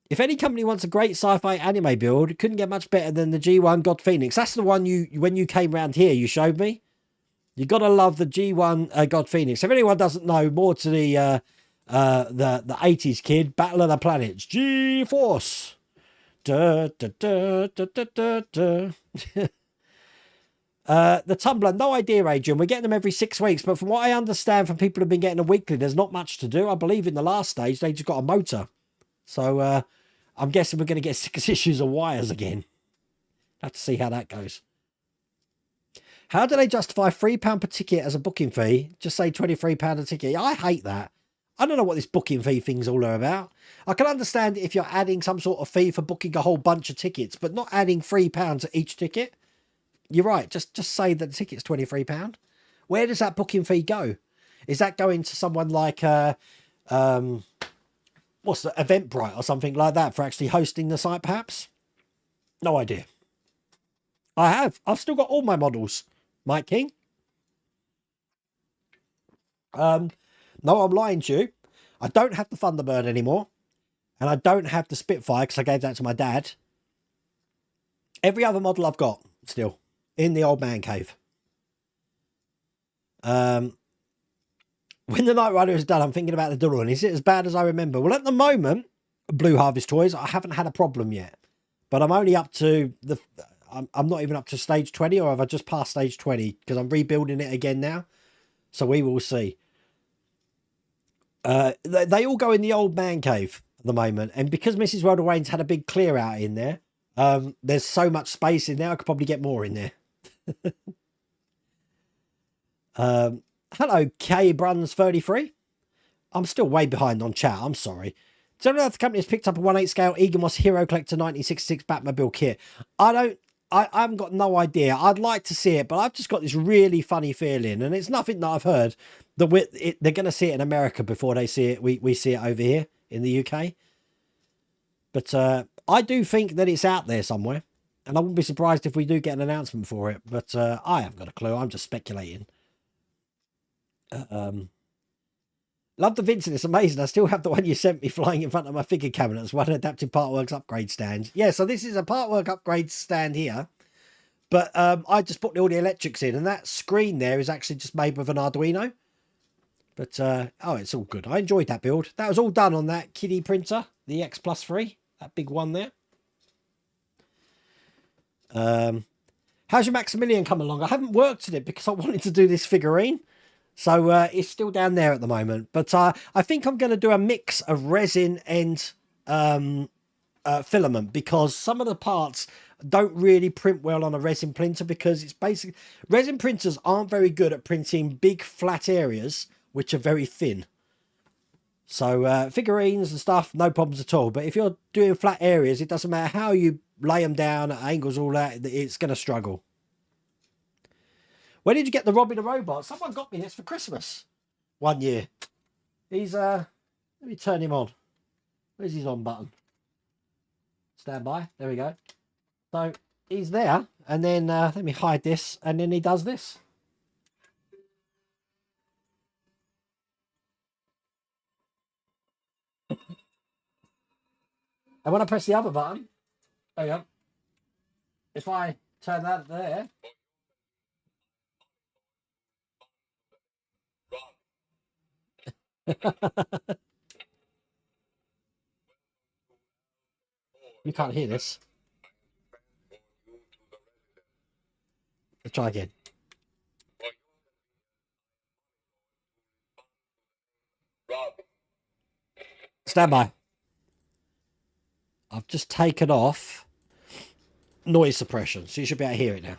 if any company wants a great sci-fi anime build, it couldn't get much better than the G1 God Phoenix. That's the one when you came round here, you showed me. You got to love the G1 God Phoenix. If anyone doesn't know, more to the 80s kid, Battle of the Planets, G-Force. Da, da, da, da, da, da, da. The Tumbler, no idea, Adrian. We're getting them every 6 weeks, but from what I understand from people who've been getting them weekly, there's not much to do. I believe in the last stage, they just got a motor. So I'm guessing we're going to get 6 issues of Wires again. Have to see how that goes. How do they justify £3 per ticket as a booking fee? Just say £23 a ticket. I hate that. I don't know what this booking fee thing's all about. I can understand if you're adding some sort of fee for booking a whole bunch of tickets, but not adding £3 to each ticket. You're right. Just say that the ticket's £23. Where does that booking fee go? Is that going to someone like what's the Eventbrite or something like that for actually hosting the site? Perhaps. No idea. I've still got all my models, Mike King. No, I'm lying to you. I don't have the Thunderbird anymore, and I don't have the Spitfire because I gave that to my dad. Every other model I've got still. In the old man cave. When the Knight Rider is done, I'm thinking about the Duran. Is it as bad as I remember? Well, at the moment, Blue Harvest Toys, I haven't had a problem yet. But I'm only up to I'm not even up to stage 20, or have I just passed stage 20? Because I'm rebuilding it again now. So we will see. They all go in the old man cave at the moment. And because Mrs. World of Wayne's had a big clear out in there, there's so much space in there, I could probably get more in there. Hello, K Bruns 33. I'm still way behind on chat. I'm sorry. So the company has picked up a 1/8 scale Eagamos Hero Collector 1966 Batmobile kit. I haven't got no idea. I'd like to see it, but I've just got this really funny feeling, and it's nothing that I've heard that they're going to see it in America before they see it. We see it over here in the UK. But I do think that it's out there somewhere. And I wouldn't be surprised if we do get an announcement for it. But I haven't got a clue. I'm just speculating. Love the Vincent. It's amazing. I still have the one you sent me flying in front of my figure cabinet as one adaptive Partworks upgrade stand. Yeah, so this is a Partwork upgrade stand here. But I just put all the electrics in. And that screen there is actually just made with an Arduino. But, oh, it's all good. I enjoyed that build. That was all done on that kiddie printer. The X Plus 3. That big one there. How's your Maximilian come along? I haven't worked on it because I wanted to do this figurine, so it's still down there at the moment. But I think I'm going to do a mix of resin and filament, because some of the parts don't really print well on a resin printer, because it's basically resin printers aren't very good at printing big flat areas which are very thin. So figurines and stuff, no problems at all. But if you're doing flat areas, it doesn't matter how you lay them down at angles, all that, it's going to struggle. Where did you get the Robbie the Robot? Someone got me this for Christmas one year. He's, let me turn him on. Where's his on button? Stand by. There we go. So he's there. And then let me hide this. And then he does this. And when I press the other button, there you go. If I turn that there. You can't hear this. Let's try again. Stand by. I've just taken off noise suppression, so you should be able to hear it now.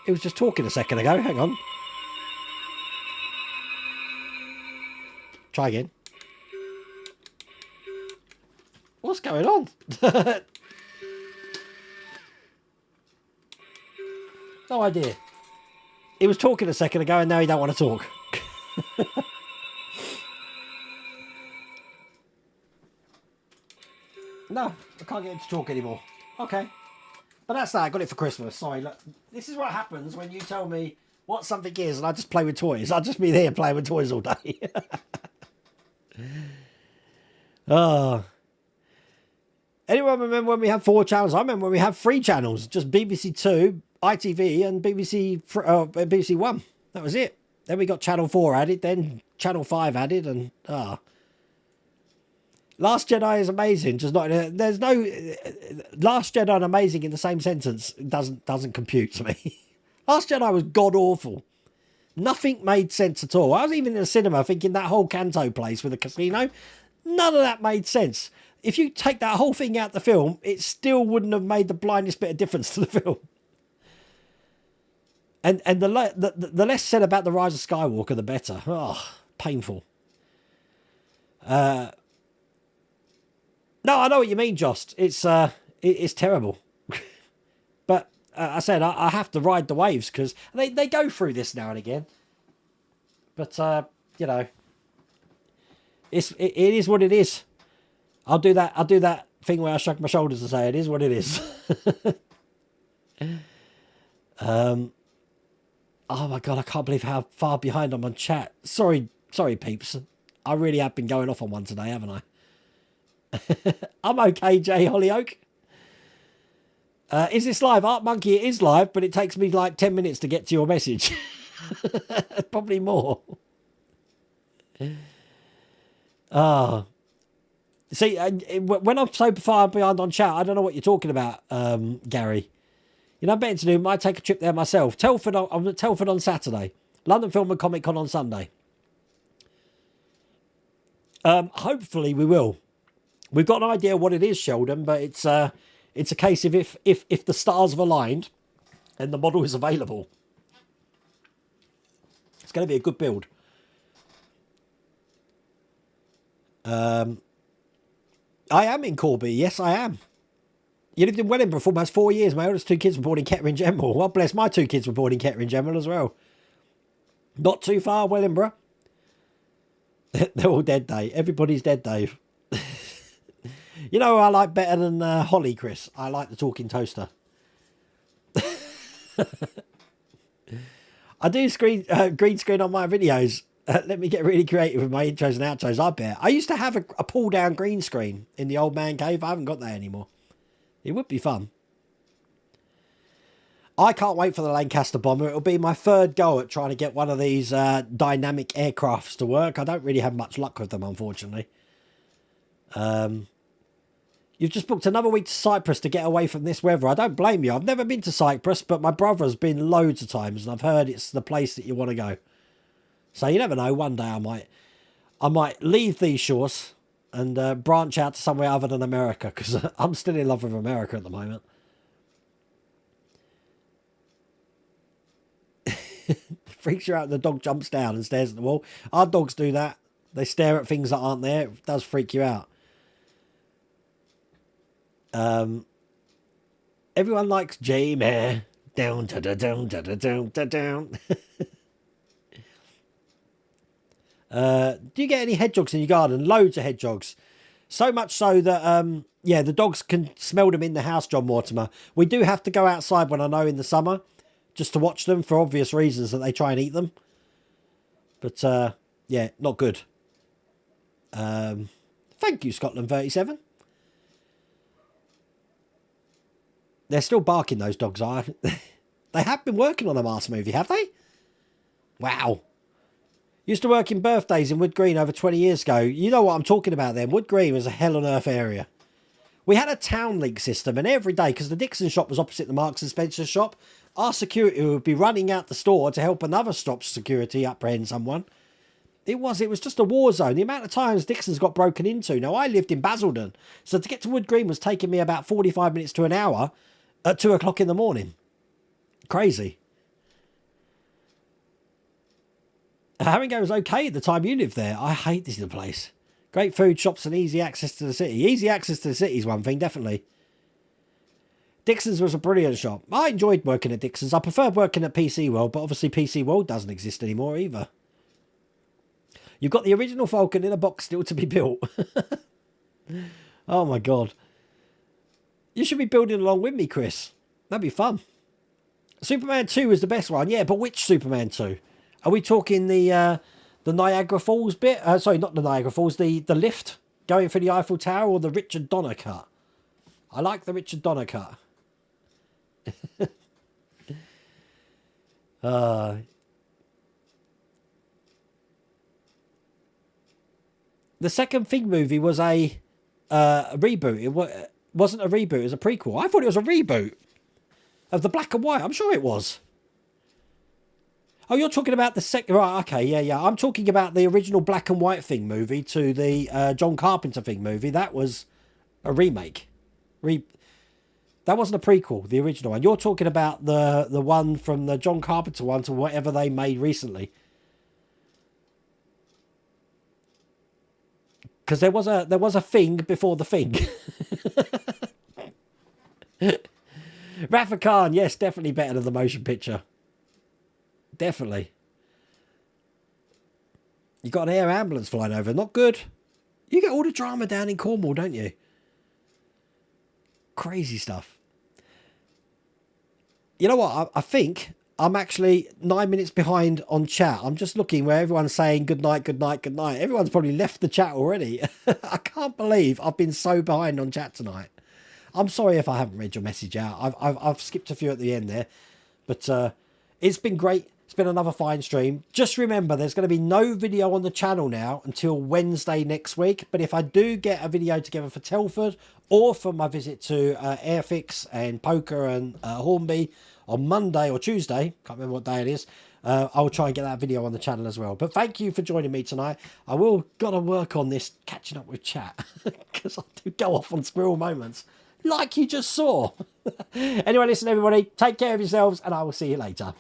It was just talking a second ago. Hang on. Try again. What's going on? No idea. He was talking a second ago and now he don't want to talk. No, I can't get him to talk anymore. Okay. But that's that. I got it for Christmas. Sorry, look. This is what happens when you tell me what something is and I just play with toys. I'll just be there playing with toys all day. Oh. Anyone remember when we had 4 channels? I remember when we had 3 channels. Just BBC 2, ITV and BBC 1. That was it. Then we got Channel 4 added. Then Channel 5 added. And Last Jedi is amazing. Just not. There's no Last Jedi and amazing in the same sentence. Doesn't compute to me. Last Jedi was god awful. Nothing made sense at all. I was even in the cinema thinking that whole Canto place with the casino. None of that made sense. If you take that whole thing out the film, it still wouldn't have made the blindest bit of difference to the film. And the less said about the Rise of Skywalker, the better. Oh, painful. No, I know what you mean, Jost. It's terrible. But I said I have to ride the waves because they go through this now and again. But you know, it is what it is. I'll do that thing where I shrug my shoulders and say it is what it is. Oh my god, I can't believe how far behind I'm on chat. Sorry, peeps. I really have been going off on one today, haven't I? I'm okay, Jay Hollyoak. Is this live? Art Monkey, it is live, but it takes me like 10 minutes to get to your message. Probably more. Oh. See, when I'm so far behind on chat, I don't know what you're talking about, Gary. You know, I'm betting to do, might take a trip there myself. Telford, I'm at Telford on Saturday. London Film and Comic Con on Sunday. Hopefully we will. We've got an idea what it is, Sheldon, but it's a case of if the stars have aligned and the model is available. It's going to be a good build. I am in Corby. Yes, I am. You lived in Wellingborough for almost 4 years. My oldest 2 kids were born in Kettering General. Well, bless, my 2 kids were born in Kettering General as well. Not too far, Wellingborough. They're all dead, Dave. Everybody's dead, Dave. You know who I like better than Holly, Chris? I like the talking toaster. I do green screen on my videos. Let me get really creative with my intros and outros, I bet. I used to have a pull-down green screen in the old man cave. I haven't got that anymore. It would be fun. I can't wait for the Lancaster bomber. It'll be my 3rd go at trying to get one of these dynamic aircrafts to work. I don't really have much luck with them, unfortunately. You've just booked another week to Cyprus to get away from this weather. I don't blame you. I've never been to Cyprus, but my brother's been loads of times, and I've heard it's the place that you want to go. So you never know. One day I might leave these shores and branch out to somewhere other than America, because I'm still in love with America at the moment. Freaks you out. The dog jumps down and stares at the wall. Our dogs do that. They stare at things that aren't there. It does freak you out. Everyone likes Jamie. Down, da da down, da da down, da down. Do you get any hedgehogs in your garden? Loads of hedgehogs. So much so that, yeah, the dogs can smell them in the house, John Mortimer. We do have to go outside when I know in the summer, just to watch them for obvious reasons that they try and eat them. But, yeah, not good. Thank you, Scotland 37. They're still barking, those dogs are. They have been working on a Mars movie, have they? Wow. Used to work in birthdays in Wood Green over 20 years ago. You know what I'm talking about then. Wood Green was a hell on earth area. We had a town link system, and every day, because the Dixon shop was opposite the Marks and Spencer shop, our security would be running out the store to help another stop security apprehend someone. It was just a war zone. The amount of times Dixon's got broken into. Now, I lived in Basildon, so to get to Wood Green was taking me about 45 minutes to an hour at 2 o'clock in the morning. Crazy. Haringey was okay at the time you lived there. I hate this place. Great food shops and easy access to the city. Easy access to the city is one thing, definitely. Dixon's was a brilliant shop. I enjoyed working at Dixon's. I preferred working at PC World, but obviously PC World doesn't exist anymore either. You've got the original Falcon in a box still to be built. Oh my God. You should be building along with me, Chris. That'd be fun. Superman 2 is the best one. Yeah, but which Superman 2? Are we talking the Niagara Falls bit? Sorry, not the Niagara Falls. The lift going for the Eiffel Tower, or the Richard Donner cut? I like the Richard Donner cut. The second Thing movie was a reboot. It wasn't a reboot. It was a prequel. I thought it was a reboot of the black and white. I'm sure it was. Oh, you're talking about the second... Right, okay, yeah. I'm talking about the original black and white Thing movie to the John Carpenter Thing movie. That was a remake. That wasn't a prequel, the original one. You're talking about the one from the John Carpenter one to whatever they made recently. Because there was a Thing before the Thing. Rafa Khan, yes, definitely better than the motion picture. Definitely. You got an air ambulance flying over. Not good. You get all the drama down in Cornwall, don't you? Crazy stuff. You know what? I think I'm actually 9 minutes behind on chat. I'm just looking where everyone's saying good night, good night, good night. Everyone's probably left the chat already. I can't believe I've been so behind on chat tonight. I'm sorry if I haven't read your message out. I've skipped a few at the end there. But it's been great. It's been another fine stream. Just remember, there's going to be no video on the channel now until Wednesday next week. But if I do get a video together for Telford or for my visit to Airfix and Poker and Hornby on Monday or Tuesday, can't remember what day it is, I'll try and get that video on the channel as well. But thank you for joining me tonight. I will got to work on this catching up with chat because I do go off on squirrel moments like you just saw. Anyway, listen, everybody, take care of yourselves and I will see you later.